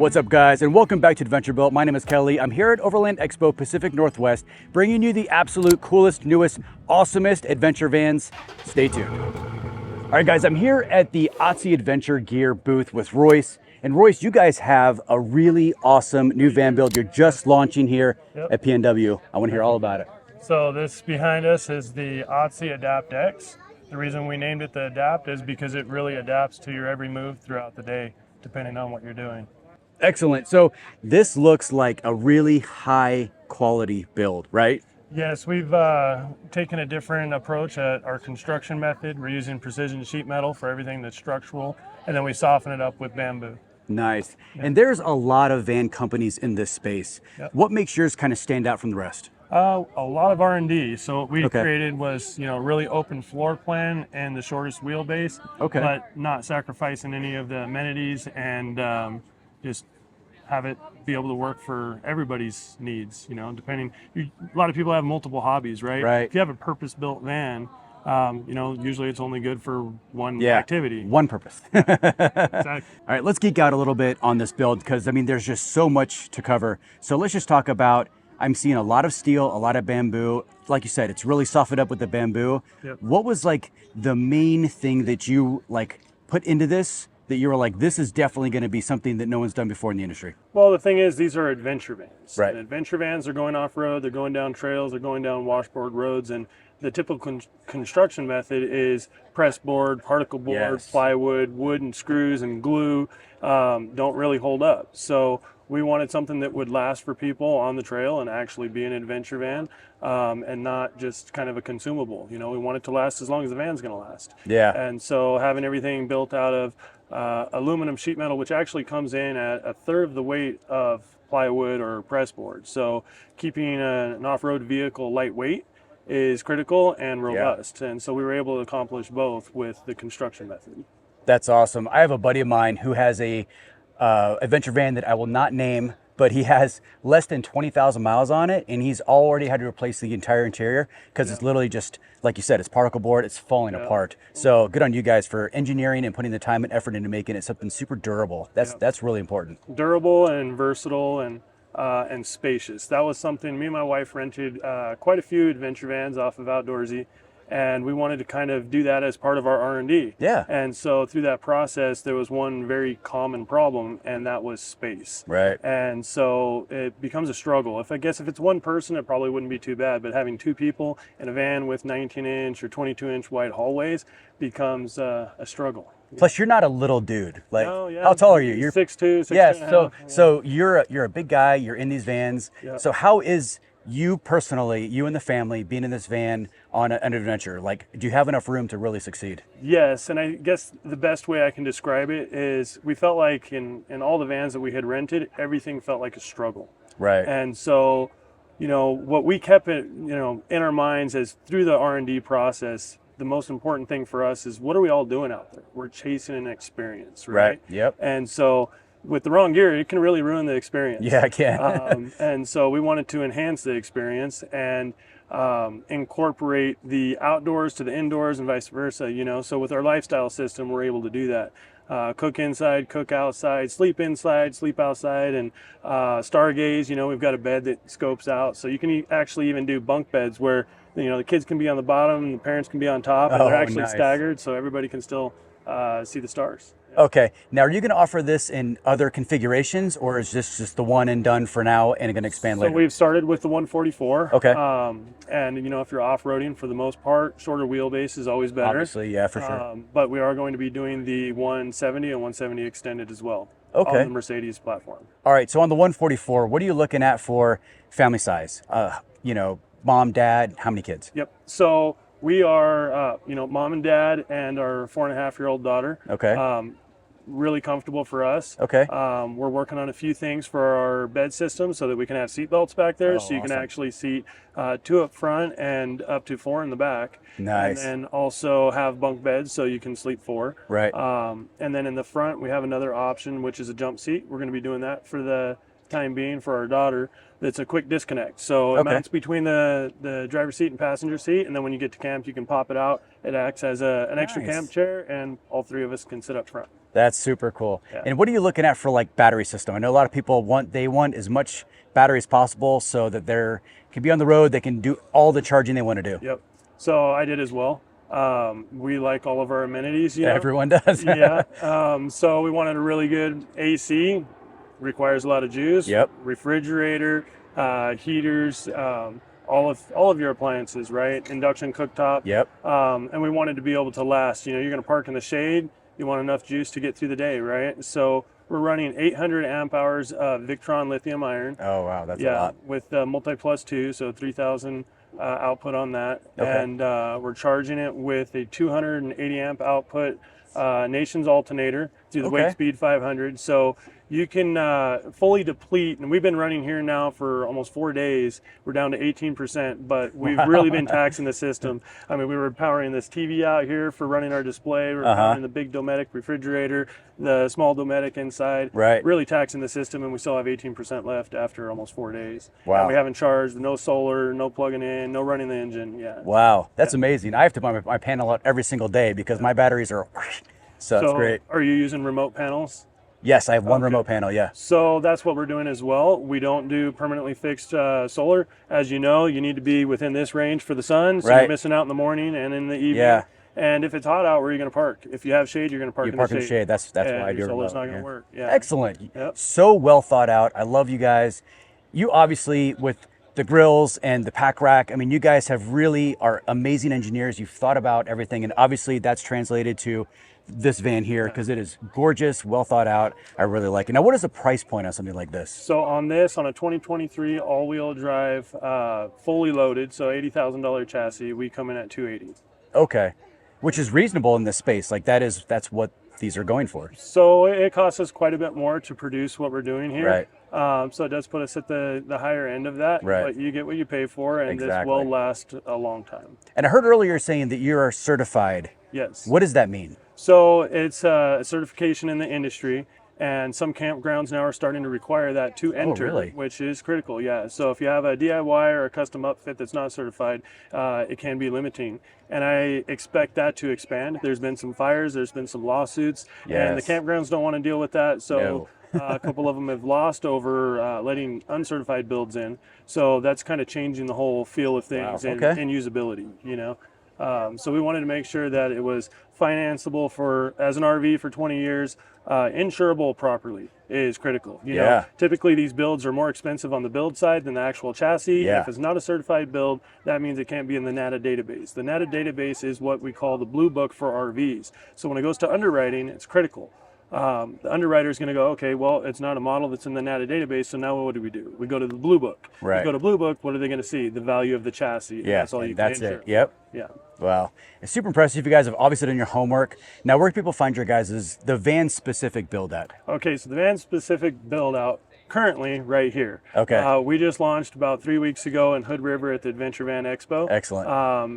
What's up, guys, and welcome back to Adventure Built. My name is Kelly. I'm here at Overland Expo Pacific Northwest, bringing you the absolute coolest, newest, awesomest adventure vans. Stay tuned. All right, guys, I'm here at the Otzi Adventure Gear booth with Royce. And Royce, you guys have a really awesome new van build you're just launching here at PNW. I want to hear all about it. So this behind us is the Otzi Adapt X. The reason we named it the Adapt is because it really adapts to your every move throughout the day, depending on what you're doing. Excellent. So this looks like a really high quality build, right? Yes, we've taken a different approach at our construction method. We're using precision sheet metal for everything that's structural, and then we soften it up with bamboo. Nice. And there's a lot of van companies in this space. What makes yours kind of stand out from the rest? A lot of R&D. So what we created was, really open floor plan and the shortest wheelbase, but not sacrificing any of the amenities, and just have it be able to work for everybody's needs. Depending. A lot of people have multiple hobbies, right? Right. If you have a purpose-built van, usually it's only good for one activity. One purpose. Exactly. All right, let's geek out a little bit on this build because, there's just so much to cover. So let's just talk about, I'm seeing a lot of steel, a lot of bamboo. Like you said, it's really softened up with the bamboo. What was like the main thing that you put into this that you were like, this is definitely going to be something that no one's done before in the industry? Well, the thing is, these are adventure vans. Right. And adventure vans are going off-road, they're going down trails, they're going down washboard roads, and the typical construction method is press board, particle board, plywood, wood and screws and glue don't really hold up. So we wanted something that would last for people on the trail and actually be an adventure van, and not just kind of a consumable. We want it to last as long as the van's going to last. Yeah. And so having everything built out of aluminum sheet metal, which actually comes in at a third of the weight of plywood or press board. So keeping an off-road vehicle lightweight is critical and robust. And so we were able to accomplish both with the construction method. That's awesome. I have a buddy of mine who has a adventure van that I will not name, but he has less than 20,000 miles on it, and he's already had to replace the entire interior because it's literally just, like you said, it's particle board, it's falling apart. So good on you guys for engineering and putting the time and effort into making it something super durable. That's really important. Durable and versatile and spacious. That was something, me and my wife rented quite a few adventure vans off of Outdoorsy, and we wanted to kind of do that as part of our R&D. Yeah. And so through that process, there was one very common problem, and that was space. Right. And so it becomes a struggle. If it's one person, it probably wouldn't be too bad, but having two people in a van with 19-inch or 22-inch wide hallways becomes a struggle. Plus, you're not a little dude. How tall are you? You're 6'2", 6'2". Yes. So you're a big guy. You're in these vans. So how is you personally, you and the family, being in this van on an adventure? Do you have enough room to really succeed? Yes, and I guess the best way I can describe it is we felt like in all the vans that we had rented, everything felt like a struggle. Right. And so, what we kept in our minds as through the R&D process, the most important thing for us is, what are we all doing out there? We're chasing an experience, right? Yep. And so with the wrong gear, it can really ruin the experience. Yeah, it can. And so we wanted to enhance the experience and incorporate the outdoors to the indoors and vice versa, So with our lifestyle system, we're able to do that. Cook inside, cook outside, sleep inside, sleep outside, and stargaze. We've got a bed that scopes out. So you can actually even do bunk beds where, the kids can be on the bottom and the parents can be on top, and they're actually staggered so everybody can still see the stars. Okay. Now, are you going to offer this in other configurations, or is this just the one and done for now and going to expand later? So we've started with the 144. Okay. And, if you're off-roading, for the most part, shorter wheelbase is always better. Obviously, yeah, for sure. But we are going to be doing the 170 and 170 extended as well. Okay. On the Mercedes platform. All right. So on the 144, what are you looking at for family size? Mom, dad, how many kids? Yep. So we are, mom and dad and our 4.5-year-old daughter. Okay. Really comfortable for us. Okay. We're working on a few things for our bed system so that we can have seat belts back there, so you can actually seat 2 up front and up to 4 in the back. Nice. And then also have bunk beds so you can sleep 4. Right. And then in the front we have another option, which is a jump seat. We're going to be doing that for the time being for our daughter, that's a quick disconnect. So it mounts between the driver's seat and passenger seat, and then when you get to camp, you can pop it out. It acts as an extra camp chair, and all three of us can sit up front. That's super cool. Yeah. And what are you looking at for like battery system? I know a lot of people want as much battery as possible so that they can be on the road, they can do all the charging they want to do. Yep. So I did as well. We like all of our amenities. You know? Everyone does. Yeah. So we wanted a really good AC. Requires a lot of juice. Yep. Refrigerator, heaters, all of your appliances, right? Induction cooktop. Yep. And we wanted to be able to last. You know, you're going to park in the shade. You want enough juice to get through the day, right? So we're running 800 amp hours of Victron lithium iron. Oh wow, that's a lot. With multi plus 2, so 3,000 output on that. Okay. And we're charging it with a 280 amp output Nations alternator through the Wakespeed 500. So you can fully deplete, and we've been running here now for almost 4 days. We're down to 18%, but we've really been taxing the system. I mean, we were powering this TV out here for running our display. We're powering the big Dometic refrigerator, the small Dometic inside. Right. Really taxing the system, and we still have 18% left after almost 4 days. Wow. And we haven't charged, no solar, no plugging in, no running the engine. Yeah. Wow, that's amazing. I have to buy my panel out every single day because my batteries are, so that's great. Are you using remote panels? Yes, I have one remote panel, yeah. So that's what we're doing as well. We don't do permanently fixed solar. As you know, you need to be within this range for the sun, so you're missing out in the morning and in the evening. Yeah. And if it's hot out, where are you going to park? If you have shade, you're going to park in the shade. You park in the shade. That's why I do remote. Solar's not going to work. Yeah. Excellent. Yep. So well thought out. I love you guys. You obviously, with the grills and the pack rack, I mean, you guys are amazing engineers. You've thought about everything, and obviously that's translated to this van here because it is gorgeous, well thought out. I really like it. Now, what is the price point on something like this? So on a 2023 all-wheel drive, fully loaded, so $80,000 chassis, we come in at $280,000. Okay, which is reasonable in this space. Like that's what these are going for. So it costs us quite a bit more to produce what we're doing here. Right. So it does put us at the higher end of that. Right. But you get what you pay for, and this will last a long time. And I heard earlier saying that you are certified. Yes. What does that mean? So it's a certification in the industry, and some campgrounds now are starting to require that to enter, which is critical. Yeah. So if you have a DIY or a custom upfit that's not certified, it can be limiting. And I expect that to expand. There's been some fires, there's been some lawsuits, and the campgrounds don't want to deal with that. So a couple of them have lost over letting uncertified builds in. So that's kind of changing the whole feel of things and usability, you know. So we wanted to make sure that it was financeable as an RV for 20 years. Insurable properly is critical. You know, typically these builds are more expensive on the build side than the actual chassis. If it's not a certified build, that means it can't be in the NATA database. The NATA database is what we call the blue book for RVs. So when it goes to underwriting, it's critical. The underwriter is going to go, okay, well, it's not a model that's in the NATA database, so now what do? We go to the Blue Book. Right. We go to Blue Book, what are they going to see? The value of the chassis. Yeah, that's all you can insure. Yep. Yeah. Wow. It's super impressive. You guys have obviously done your homework. Now, where can people find your guys' the van-specific build at? Okay, so the van-specific build out currently right here. Okay. We just launched about 3 weeks ago in Hood River at the Adventure Van Expo. Excellent.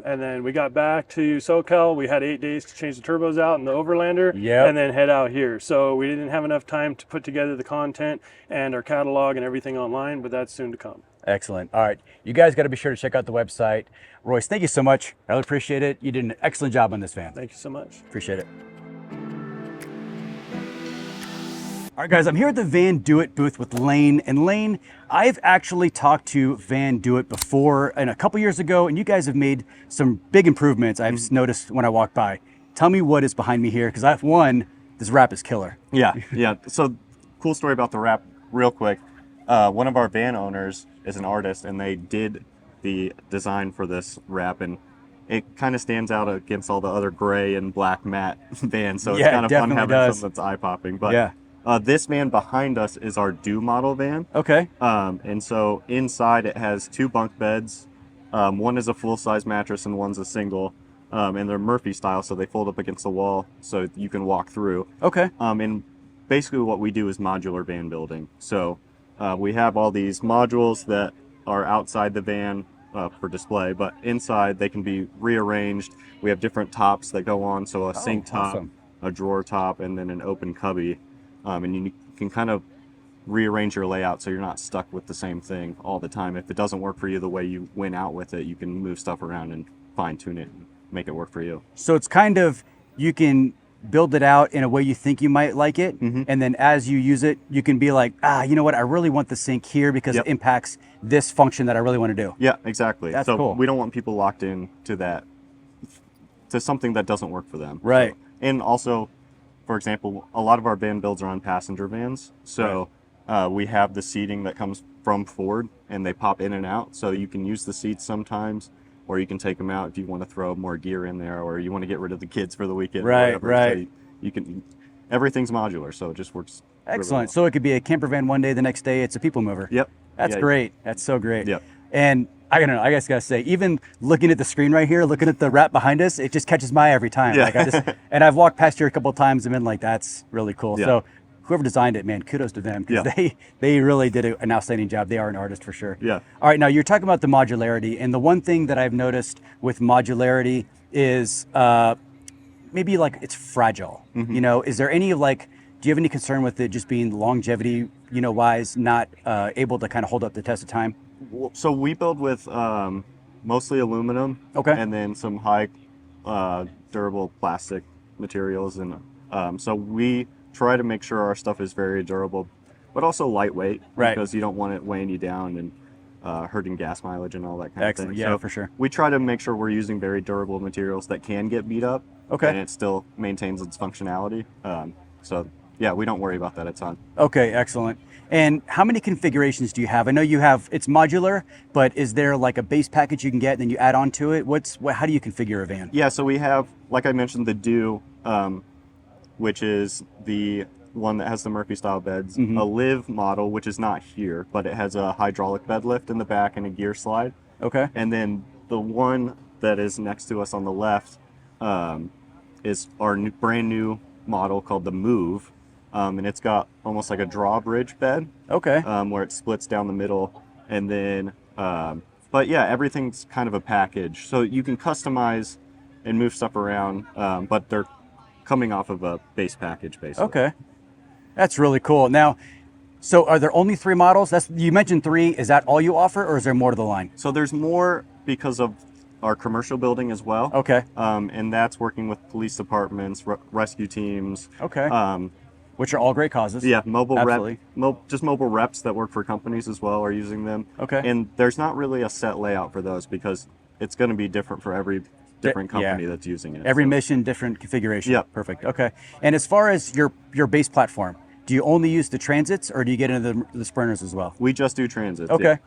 And then we got back to SoCal. We had 8 days to change the turbos out in the Overlander and then head out here. So we didn't have enough time to put together the content and our catalog and everything online, but that's soon to come. Excellent. All right. You guys got to be sure to check out the website. Royce, thank you so much. I really appreciate it. You did an excellent job on this van. Thank you so much. Appreciate it. All right, guys, I'm here at the Vandoit booth with Lane. And Lane, I've actually talked to Vandoit before and a couple years ago, and you guys have made some big improvements I've noticed when I walk by. Tell me what is behind me here, because this wrap is killer. Yeah. So cool story about the wrap real quick. One of our van owners is an artist, and they did the design for this wrap, and it kind of stands out against all the other gray and black matte vans. So it's kind of fun having something that's eye-popping. But this van behind us is our Do model van. Okay. And so inside it has 2 bunk beds. One is a full-size mattress and one's a single. And they're Murphy style, so they fold up against the wall so you can walk through. Okay. And basically what we do is modular van building. So we have all these modules that are outside the van for display, but inside they can be rearranged. We have different tops that go on, so a sink top, a drawer top, and then an open cubby. And you can kind of rearrange your layout so you're not stuck with the same thing all the time. If it doesn't work for you the way you went out with it, you can move stuff around and fine tune it and make it work for you. So it's kind of, you can build it out in a way you think you might like it. And then as you use it, you can be like, you know what, I really want the sink here because it impacts this function that I really want to do. Yeah, exactly. That's so cool. we don't want people locked in to that, to something that doesn't work for them. Right. So, and also, for example, a lot of our van builds are on passenger vans. So we have the seating that comes from Ford and they pop in and out. So you can use the seats sometimes, or you can take them out if you want to throw more gear in there, or you want to get rid of the kids for the weekend. Right, or whatever. right. So you can, everything's modular, so it just works. Excellent. Really well. So it could be a camper van one day, the next day it's a people mover. Yep. That's great. That's so great. Yep. And I don't know, I guess gotta say, even looking at the screen right here, looking at the wrap behind us, it just catches my eye every time. Yeah. Like I just, and I've walked past here a couple of times and been like, that's really cool. Yeah. So whoever designed it, man, kudos to them, because they really did an outstanding job. They are an artist for sure. Yeah. All right, now you're talking about the modularity, and the one thing that I've noticed with modularity is maybe like it's fragile. You know, is there any like, do you have any concern with it just being longevity, you know, wise, not able to kind of hold up the test of time? So we build with mostly aluminum, and then some high durable plastic materials, and so we try to make sure our stuff is very durable, but also lightweight, because you don't want it weighing you down and hurting gas mileage and all that kind of thing. Yeah, so for sure. We try to make sure we're using very durable materials that can get beat up, and it still maintains its functionality. So yeah, we don't worry about that a ton. Okay, excellent. And how many configurations do you have? I know you have, it's modular, but is there like a base package you can get and then you add on to it? How do you configure a van? Yeah, so we have, like I mentioned, the Do, which is the one that has the Murphy style beds, a Live model, which is not here, but it has a hydraulic bed lift in the back and a gear slide. Okay. And then the one that is next to us on the left is our brand new model called the Move. And it's got almost like a drawbridge bed, where it splits down the middle, and then, but yeah, everything's kind of a package. So you can customize and move stuff around, but they're coming off of a base package, basically. Okay, that's really cool. Now, so are there only 3 models? You mentioned 3. Is that all you offer, or is there more to the line? So there's more because of our commercial building as well. Okay. And that's working with police departments, rescue teams. Okay. Which are all great causes. Yeah, mobile reps that work for companies as well are using them. Okay. And there's not really a set layout for those because it's going to be different for every different company that's using it. Every mission, different configuration. Yeah. Perfect. Okay. And as far as your base platform, do you only use the Transits or do you get into the Sprinters as well? We just do Transits. Okay.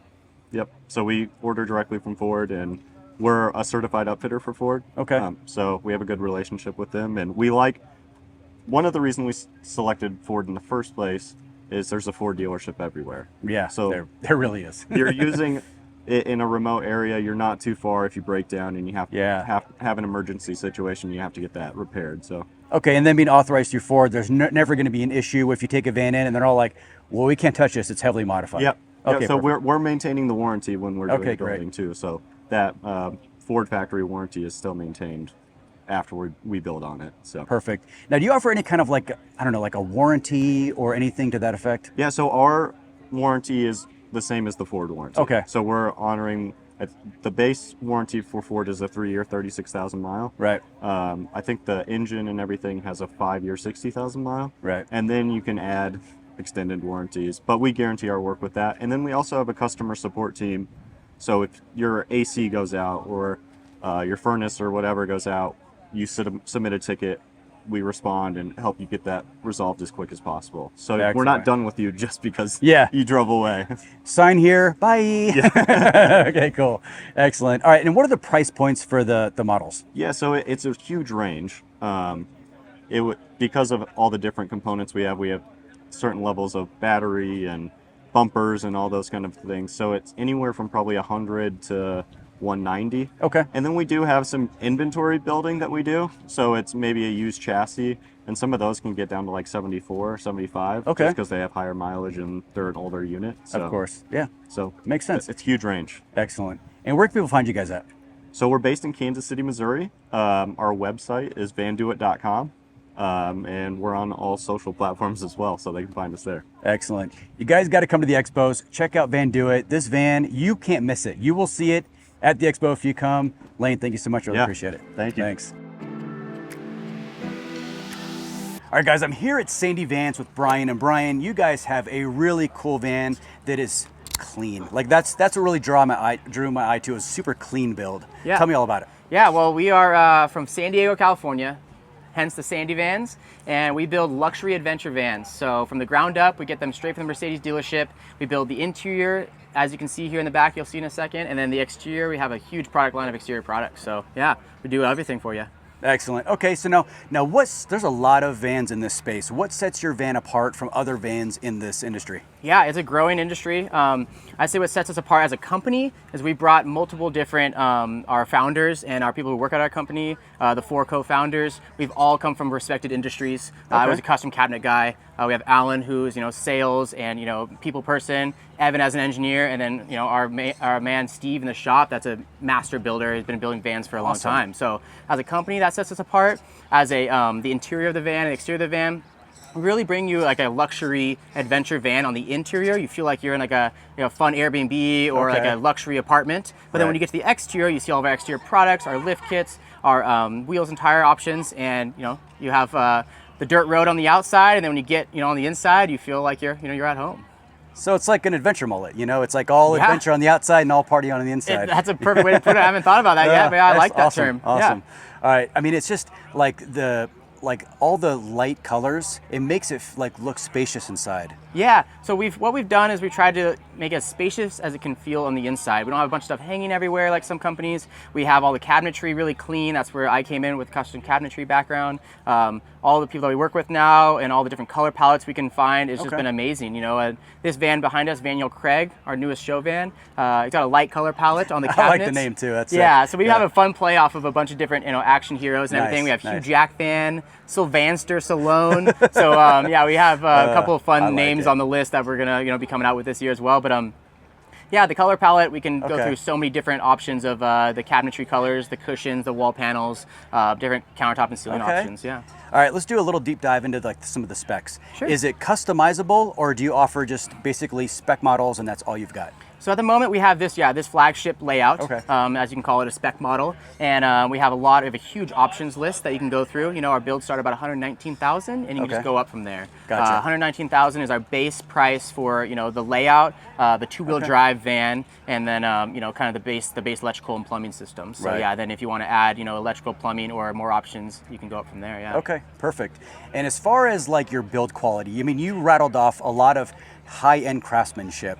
Yeah. Yep. So we order directly from Ford, and we're a certified upfitter for Ford. Okay. So we have a good relationship with them, and we like. One of the reasons we selected Ford in the first place is there's a Ford dealership everywhere. Yeah, so there really is. You're using it in a remote area. You're not too far if you break down and you have an emergency situation. You have to get that repaired. So okay, and then being authorized through Ford, there's never going to be an issue if you take a van in and they're all like, "Well, we can't touch this; it's heavily modified." Yep. Okay. So we're maintaining the warranty when we're doing building too. So that Ford factory warranty is still maintained after we build on it. So perfect. Now, do you offer any kind of like, I don't know, like a warranty or anything to that effect? Yeah, so our warranty is the same as the Ford warranty. Okay. So we're honoring, the base warranty for Ford is a 3-year, 36,000 mile. Right. I think the engine and everything has a 5-year, 60,000 mile. Right. And then you can add extended warranties, but we guarantee our work with that. And then we also have a customer support team. So if your AC goes out or your furnace or whatever goes out, you submit a ticket, we respond and help you get that resolved as quick as possible. So we're not done with you just because you drove away. Sign here, bye. Yeah. Okay, cool. Excellent. All right, and what are the price points for the models? Yeah, so it's a huge range. Because of all the different components we have certain levels of battery and bumpers and all those kind of things. So it's anywhere from probably 100 to 190. Okay. And then we do have some inventory building that we do. So it's maybe a used chassis, and some of those can get down to like 74, 75. Okay. Just because they have higher mileage and they're an older unit. So, of course. Yeah. So makes sense. It's huge range. Excellent. And where can people find you guys at? So we're based in Kansas City, Missouri. Our website is vandoit.com. and we're on all social platforms as well, so they can find us there. Excellent. You guys got to come to the expos. Check out Vandoit. This van, you can't miss it. You will see it at the expo if you come. Lane, thank you so much. Really appreciate it. Thank you. Thanks. All right, guys, I'm here at Shady Vans with Brian. And Brian, you guys have a really cool van that is clean. Like that's what really drew my eye to, is super clean build. Yeah. Tell me all about it. Yeah, well, we are from San Diego, California, hence the Shady Vans, and we build luxury adventure vans. So from the ground up, we get them straight from the Mercedes dealership. We build the interior, as you can see here in the back, you'll see in a second, and then the exterior, we have a huge product line of exterior products. So yeah, we do everything for you. Excellent. Okay, so now there's a lot of vans in this space. What sets your van apart from other vans in this industry? Yeah, it's a growing industry. I'd say what sets us apart as a company is we brought multiple different, our founders and our people who work at our company, the 4 co-founders, we've all come from respected industries. I was a custom cabinet guy. We have Alan, who's sales and people person, Evan as an engineer, and then our man Steve in the shop, that's a master builder. He's been building vans for a long time. So as a company, that sets us apart. As a the interior of the van and exterior of the van, we really bring you like a luxury adventure van. On the interior, you feel like you're in like a fun Airbnb or like a luxury apartment. But then when you get to the exterior, you see all of our exterior products, our lift kits, our wheels and tire options, and you have the dirt road on the outside, and then when you get on the inside, you feel like you're at home. So it's like an adventure mullet, it's like all adventure on the outside and all party on the inside. That's a perfect way to put it. I haven't thought about that yet, but I like that term. Awesome. Yeah. All right. I mean, it's just like all the light colors, it makes it look spacious inside. Yeah, so what we've done is we tried to make it as spacious as it can feel on the inside. We don't have a bunch of stuff hanging everywhere like some companies. We have all the cabinetry really clean. That's where I came in with custom cabinetry background. All the people that we work with now and all the different color palettes we can find, it's just been amazing. This van behind us, Vaniel Craig, our newest show van, it's got a light color palette on the cabinets. I like the name too. That's so we have a fun play off of a bunch of different action heroes and everything. We have Hugh Jackman, Sylvester Stallone. So we have a couple of fun names on the list that we're gonna be coming out with this year as well. But the color palette, we can go through so many different options of the cabinetry colors, the cushions, the wall panels, different countertop and ceiling options. Yeah. All right, let's do a little deep dive into some of the specs. Sure. Is it customizable, or do you offer just basically spec models and that's all you've got? So at the moment we have this flagship layout, as you can call it, a spec model, and we have a huge options list that you can go through. Our builds start about 119,000, and you can just go up from there. Gotcha. 119,000 is our base price for the layout, the 2-wheel drive van, and then kind of the base electrical and plumbing system. So then if you want to add electrical, plumbing, or more options, you can go up from there. Yeah. Okay, perfect. And as far as your build quality, I mean, you rattled off a lot of high-end craftsmanship.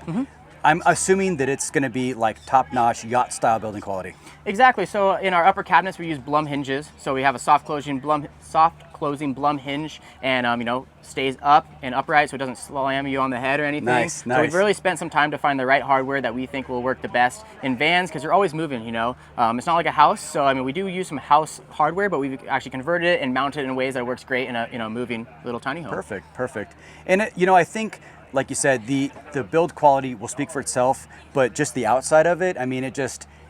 I'm assuming that it's going to be top-notch yacht style building quality. Exactly. So in our upper cabinets, we use Blum hinges. So we have a soft closing Blum hinge, and stays up and upright, so it doesn't slam you on the head or anything. Nice. So we've really spent some time to find the right hardware that we think will work the best in vans, because they're always moving. It's not like a house. So we do use some house hardware, but we've actually converted it and mounted it in ways that works great in a moving little tiny home. Perfect. And I think, like you said, the build quality will speak for itself, but just the outside of it, I mean, it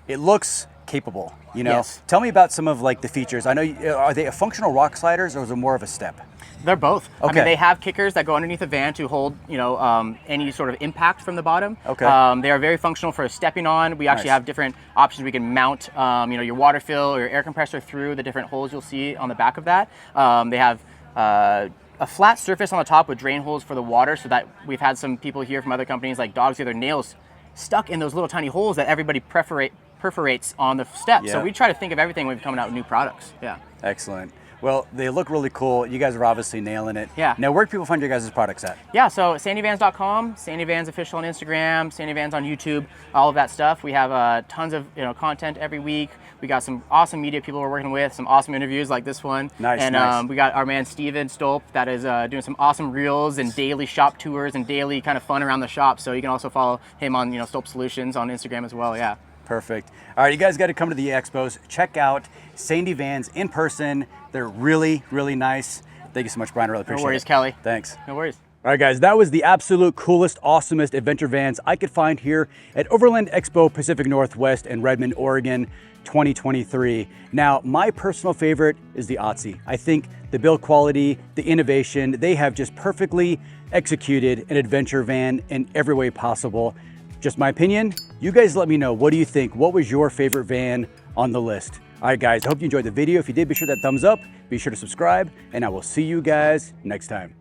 looks capable. Yes. Tell me about some of the features. I know, are they functional rock sliders, or is it more of a step? They're both. Okay. I mean, they have kickers that go underneath the van to hold, any sort of impact from the bottom. Okay. They are very functional for stepping on. We actually have different options. We can mount, your water fill or your air compressor through the different holes you'll see on the back of that. They have a flat surface on the top with drain holes for the water, so that we've had some people here from other companies like dogs get their nails stuck in those little tiny holes that everybody perforates on the step. Yeah. So we try to think of everything when we're coming out with new products. Yeah. Excellent. Well, they look really cool. You guys are obviously nailing it. Yeah. Now, where can people find your guys' products at? Yeah, so sandyvans.com, Shady Vans official on Instagram, Shady Vans on YouTube, all of that stuff. We have tons of content every week. We got some awesome media people we're working with, some awesome interviews like this one. Nice. We got our man Steven Stolp that is doing some awesome reels and daily shop tours and daily kind of fun around the shop. So you can also follow him on Stolp Solutions on Instagram as well. Yeah. Perfect. All right, you guys got to come to the expos. Check out Shady Vans in person. They're really, really nice. Thank you so much, Brian. I really appreciate it. No worries, Kelly. Thanks. No worries. All right, guys, that was the absolute coolest, awesomest adventure vans I could find here at Overland Expo Pacific Northwest in Redmond, Oregon, 2023. Now, my personal favorite is the Otzi. I think the build quality, the innovation, they have just perfectly executed an adventure van in every way possible. Just my opinion. You guys let me know, what do you think? What was your favorite van on the list? All right, guys, I hope you enjoyed the video. If you did, be sure that thumbs up, be sure to subscribe, and I will see you guys next time.